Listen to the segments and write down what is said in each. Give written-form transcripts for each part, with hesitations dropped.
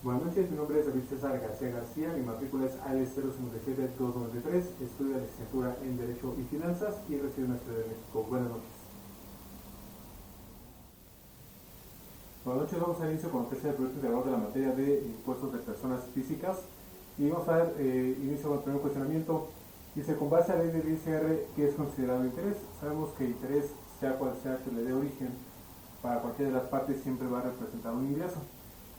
Buenas noches, mi nombre es David César García García, mi matrícula es AL057293, estudio la licenciatura en Derecho y Finanzas y resido en la Ciudad de México. Buenas noches. Buenas noches, vamos a dar inicio con lo que es el proyecto integrador de la materia de impuestos de personas físicas y vamos a dar inicio con el primer cuestionamiento. Dice, con base a la ley del ISR, ¿qué es considerado interés? Sabemos que interés, sea cual sea que le dé origen, para cualquiera de las partes siempre va a representar un ingreso.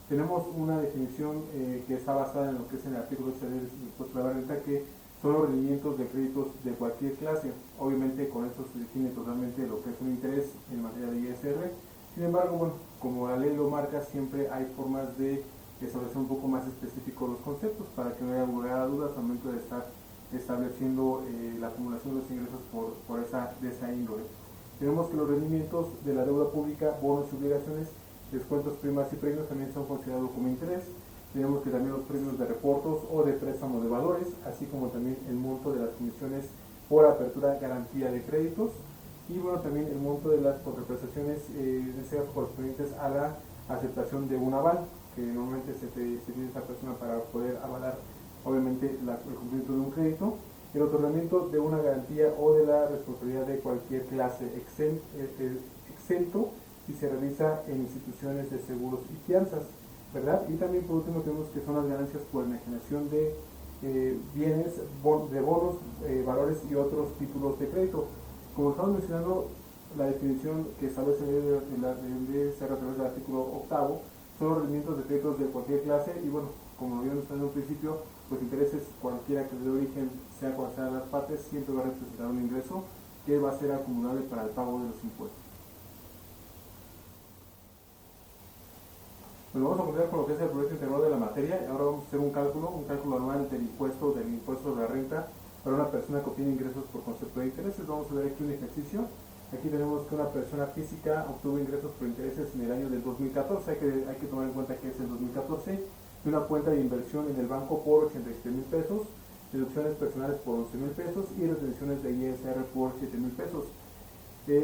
Tenemos una definición que está basada en lo que es en el artículo 8 del impuesto de la renta, que son los rendimientos de créditos de cualquier clase. Obviamente con esto se define totalmente lo que es un interés en materia de ISR. Sin embargo, bueno, como la ley lo marca, siempre hay formas de establecer un poco más específicos los conceptos para que no haya lugar a dudas al momento de estar estableciendo la acumulación de los ingresos de esa índole. Tenemos que los rendimientos de la deuda pública, bonos y obligaciones, descuentos, primas y premios también son considerados como interés. Tenemos que también los premios de reportos o de préstamo de valores, así como también el monto de las comisiones por apertura garantía de créditos y bueno, también el monto de las contraprestaciones correspondientes a la aceptación de un aval, que normalmente se tiene esta persona para poder avalar obviamente el cumplimiento de un crédito, el otorgamiento de una garantía o de la responsabilidad de cualquier clase exento si se realiza en instituciones de seguros y fianzas, ¿verdad? Y también por último tenemos que son las ganancias por enajenación de bienes, de bonos, valores y otros títulos de crédito. Como estamos mencionando, la definición que establece la ISR a través del artículo 8 son los rendimientos de créditos de cualquier clase y bueno, como lo habíamos mencionado en un principio, los intereses cualquiera que de origen, sea cual sea las partes, siempre va a representar un ingreso que va a ser acumulable para el pago de los impuestos. Bueno, vamos a continuar con lo que es el proyecto integral de la materia. Ahora vamos a hacer un cálculo anual del impuesto de la renta para una persona que obtiene ingresos por concepto de intereses. Vamos a ver aquí un ejercicio. Aquí tenemos que una persona física obtuvo ingresos por intereses en el año del 2014. Hay que tomar en cuenta que es el 2014. De una cuenta de inversión en el banco por 87,000 pesos, deducciones personales por 11,000 pesos y retenciones de ISR por 7,000 pesos.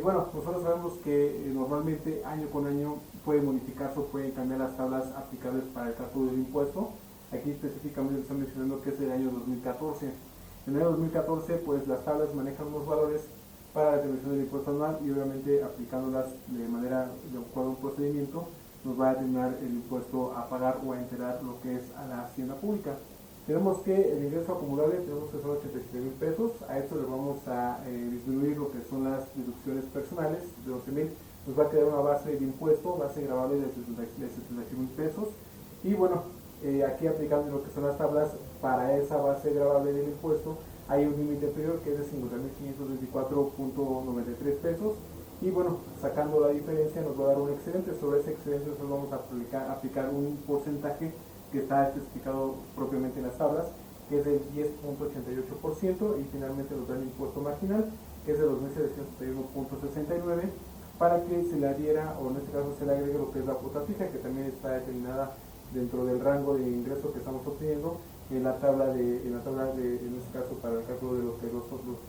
Bueno, nosotros sabemos que normalmente año con año pueden modificarse o pueden cambiar las tablas aplicables para el cálculo del impuesto. Aquí específicamente están mencionando que es el año 2014. En el año 2014, pues las tablas manejan unos valores para la determinación del impuesto anual y obviamente aplicándolas de manera de acuerdo a un procedimiento nos va a determinar el impuesto a pagar o a enterar lo que es a la hacienda pública. Tenemos que el ingreso acumulable tenemos que son 87,000 pesos, a esto le vamos a disminuir lo que son las deducciones personales de 11,000, nos va a quedar una base de impuesto, base gravable de 71,000 pesos y bueno, aquí aplicando lo que son las tablas para esa base gravable del impuesto hay un límite inferior que es de 50,524,93 pesos y bueno, sacando la diferencia nos va a dar un excedente. Sobre ese excedente nosotros vamos a aplicar un porcentaje que está especificado propiamente en las tablas, que es del 10,88% y finalmente nos da el impuesto marginal, que es de 2,761,69 para que se le adhiera o en este caso se le agregue lo que es la cuota fija, que también está determinada dentro del rango de ingreso que estamos obteniendo en la tabla en este caso para el cálculo de lo que los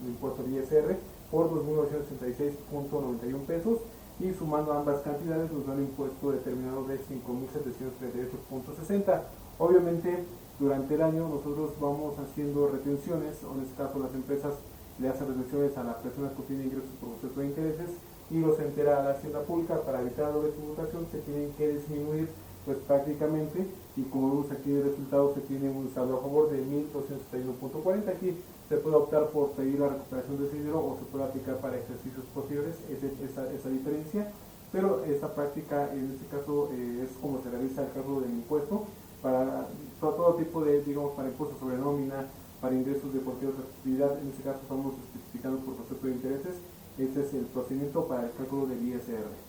impuestos de ISR por 2,966,91 pesos y sumando ambas cantidades nos da un impuesto determinado de 5,738,60. Obviamente durante el año nosotros vamos haciendo retenciones, o en este caso las empresas le hacen retenciones a las personas que tienen ingresos por concepto de intereses y los entera a la hacienda pública. Para evitar doble tributación se tienen que disminuir pues prácticamente, y como vemos aquí el resultado se tiene un saldo a favor de 1,271,40. Aquí se puede optar por pedir la recuperación de ese dinero o se puede aplicar para ejercicios posteriores esa diferencia, pero esta práctica en este caso es como se realiza el cálculo del impuesto para todo tipo de, digamos, para impuestos sobre nómina, para ingresos de cualquier otra actividad. En este caso estamos especificando por concepto de intereses. Este es el procedimiento para el cálculo del ISR.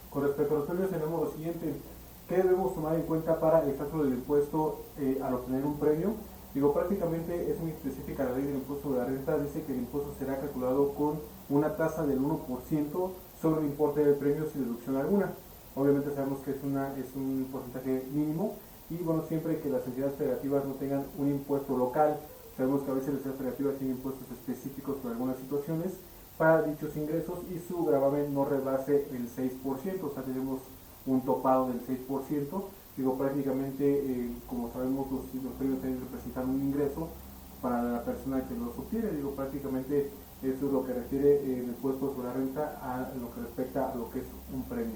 Con respecto a los premios tenemos lo siguiente: ¿qué debemos tomar en cuenta para el cálculo del impuesto al obtener un premio? Digo, prácticamente es muy específica la ley del impuesto de la renta, dice que el impuesto será calculado con una tasa del 1% sobre el importe del premio sin deducción alguna. Obviamente sabemos que es un porcentaje mínimo y bueno, siempre que las entidades federativas no tengan un impuesto local, sabemos que a veces las entidades federativas tienen impuestos específicos por algunas situaciones para dichos ingresos y su gravamen no rebase el 6%, o sea tenemos un topado del 6%. Digo, prácticamente, como sabemos, los premios también representan un ingreso para la persona que los obtiene. Digo, prácticamente eso es lo que refiere el impuesto sobre la renta a lo que respecta a lo que es un premio.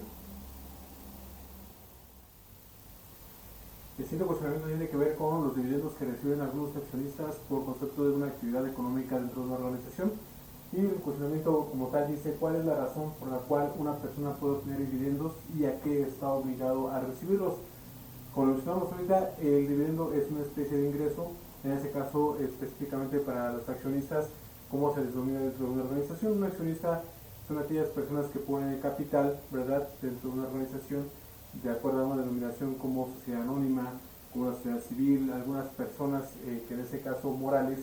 El siguiente cuestionamiento tiene que ver con los dividendos que reciben algunos accionistas por concepto de una actividad económica dentro de una organización. Y el cuestionamiento como tal dice cuál es la razón por la cual una persona puede obtener dividendos y a qué está obligado a recibirlos. Como lo mencionamos ahorita, el dividendo es una especie de ingreso, en este caso específicamente para los accionistas, como se les denomina dentro de una organización. Un accionista son aquellas personas que ponen el capital, ¿verdad?, dentro de una organización, de acuerdo a una denominación como sociedad anónima, como una sociedad civil. Algunas personas que en este caso morales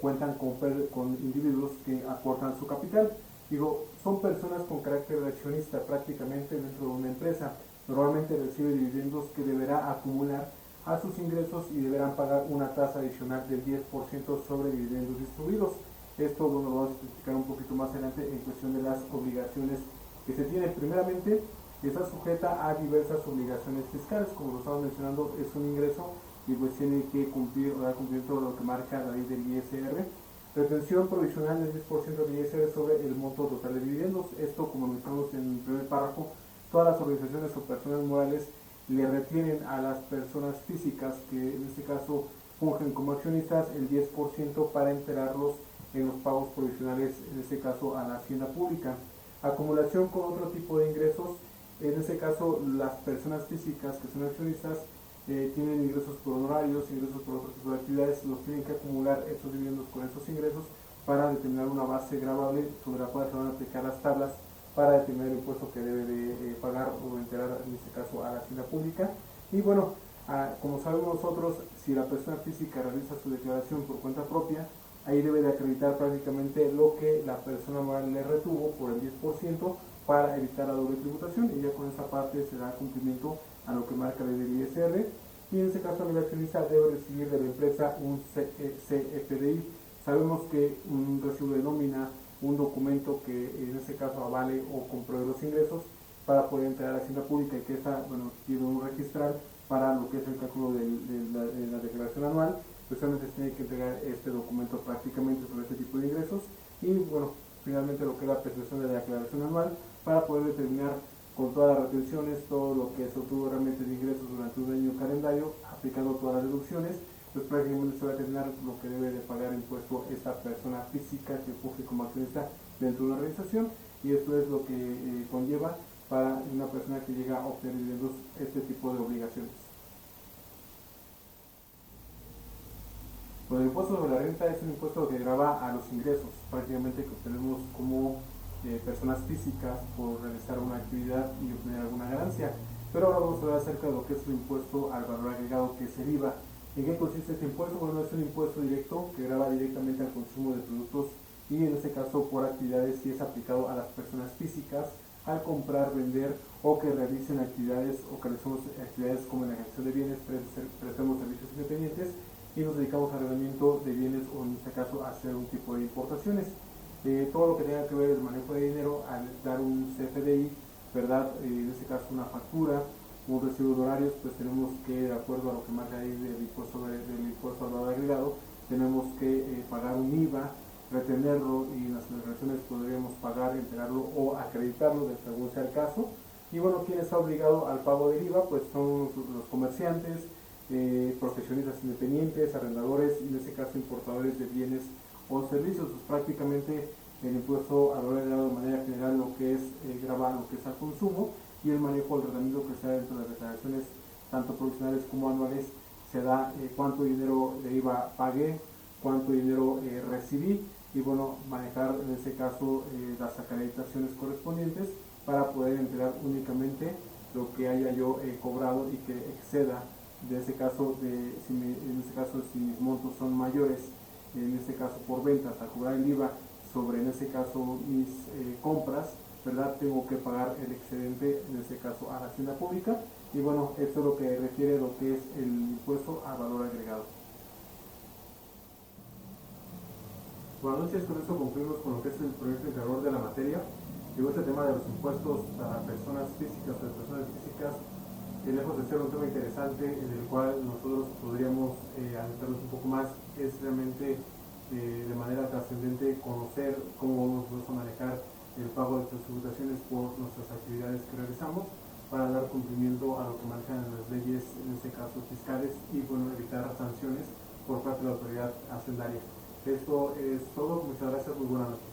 cuentan con individuos que aportan su capital. Digo, son personas con carácter de accionista prácticamente dentro de una empresa. Normalmente recibe dividendos que deberá acumular a sus ingresos y deberán pagar una tasa adicional del 10% sobre dividendos distribuidos. Esto lo vamos a explicar un poquito más adelante en cuestión de las obligaciones que se tienen. Primeramente, está sujeta a diversas obligaciones fiscales, como lo estaba mencionando, es un ingreso y pues tiene que cumplir o dar cumplimiento a lo que marca la ley del ISR. Retención provisional del 10% del ISR sobre el monto total de dividendos. Esto, como lo mencionamos en el primer párrafo, todas las organizaciones o personas morales le retienen a las personas físicas, que en este caso fungen como accionistas, el 10% para enterarlos en los pagos provisionales, en este caso a la hacienda pública. Acumulación con otro tipo de ingresos, en este caso las personas físicas que son accionistas tienen ingresos por honorarios, ingresos por otro tipo de actividades, los tienen que acumular estos dividendos con esos ingresos para determinar una base gravable sobre la cual se van a aplicar las tablas para determinar el impuesto que debe de pagar o enterar, en este caso, a la hacienda pública. Y bueno, como sabemos nosotros, si la persona física realiza su declaración por cuenta propia, ahí debe de acreditar prácticamente lo que la persona moral le retuvo por el 10% para evitar la doble tributación, y ya con esa parte se da cumplimiento a lo que marca la ley del ISR. Y en este caso el accionista debe recibir de la empresa un CFDI. Sabemos que un recibo de nómina, un documento que en este caso avale o compruebe los ingresos para poder entregar a la hacienda pública, y que esta, bueno, tiene un registral para lo que es el cálculo de la declaración anual. Especialmente se tiene que entregar este documento prácticamente sobre este tipo de ingresos, y bueno, finalmente lo que es la presentación de la declaración anual para poder determinar con todas las retenciones todo lo que se obtuvo realmente de ingresos durante un año calendario, aplicando todas las deducciones. Pues prácticamente se va a determinar lo que debe de pagar impuesto esta persona física que funge como accionista dentro de una organización, y esto es lo que conlleva para una persona que llega a obtener dividendos este tipo de obligaciones. Bueno, el impuesto sobre la renta es un impuesto que grava a los ingresos prácticamente que obtenemos como personas físicas por realizar una actividad y obtener alguna ganancia. Pero ahora vamos a hablar acerca de lo que es el impuesto al valor agregado, que es el IVA. ¿En qué consiste este impuesto? Bueno, es un impuesto directo que grava directamente al consumo de productos, y en este caso por actividades, y es aplicado a las personas físicas al comprar, vender o que realicen actividades, o que realicemos actividades como en la gestión de bienes, prestemos servicios independientes y nos dedicamos al arrendamiento de bienes, o en este caso a hacer un tipo de importaciones. Todo lo que tenga que ver el manejo de dinero, al dar un CFDI, ¿verdad? En este caso una factura, un recibo de horarios, pues tenemos que, de acuerdo a lo que marca ahí del impuesto al valor agregado, tenemos que pagar un IVA, retenerlo, y en las declaraciones podríamos pagar, entregarlo o acreditarlo, según sea el caso. Y bueno, ¿quién está obligado al pago del IVA? Pues son los comerciantes, profesionistas independientes, arrendadores, y en este caso importadores de bienes o servicios. Pues prácticamente el impuesto al valor agregado de manera general lo que es grava lo que es al consumo, y el manejo del tratamiento que se da dentro de las declaraciones tanto provisionales como anuales se da cuánto dinero de IVA pagué, cuánto dinero recibí, y bueno, manejar en este caso las acreditaciones correspondientes para poder entregar únicamente lo que haya yo cobrado y que exceda, en este caso si mis montos son mayores, en este caso por ventas, a cobrar el IVA sobre, en este caso, mis compras, ¿verdad? Tengo que pagar el excedente, en este caso, a la hacienda pública. Y bueno, esto es lo que refiere lo que es el impuesto al valor agregado. Buenas noches, con esto concluimos con lo que es el proyecto integrador de la materia. Digo, este tema de los impuestos para personas físicas o de personas físicas, lejos de ser un tema interesante en el cual nosotros podríamos adentrarnos un poco más, es realmente de manera trascendente conocer cómo vamos a manejar el pago de nuestras tributaciones por nuestras actividades que realizamos para dar cumplimiento a lo que marcan las leyes, en este caso fiscales, y bueno, evitar sanciones por parte de la autoridad hacendaria. Esto es todo, muchas gracias, muy buenas noches.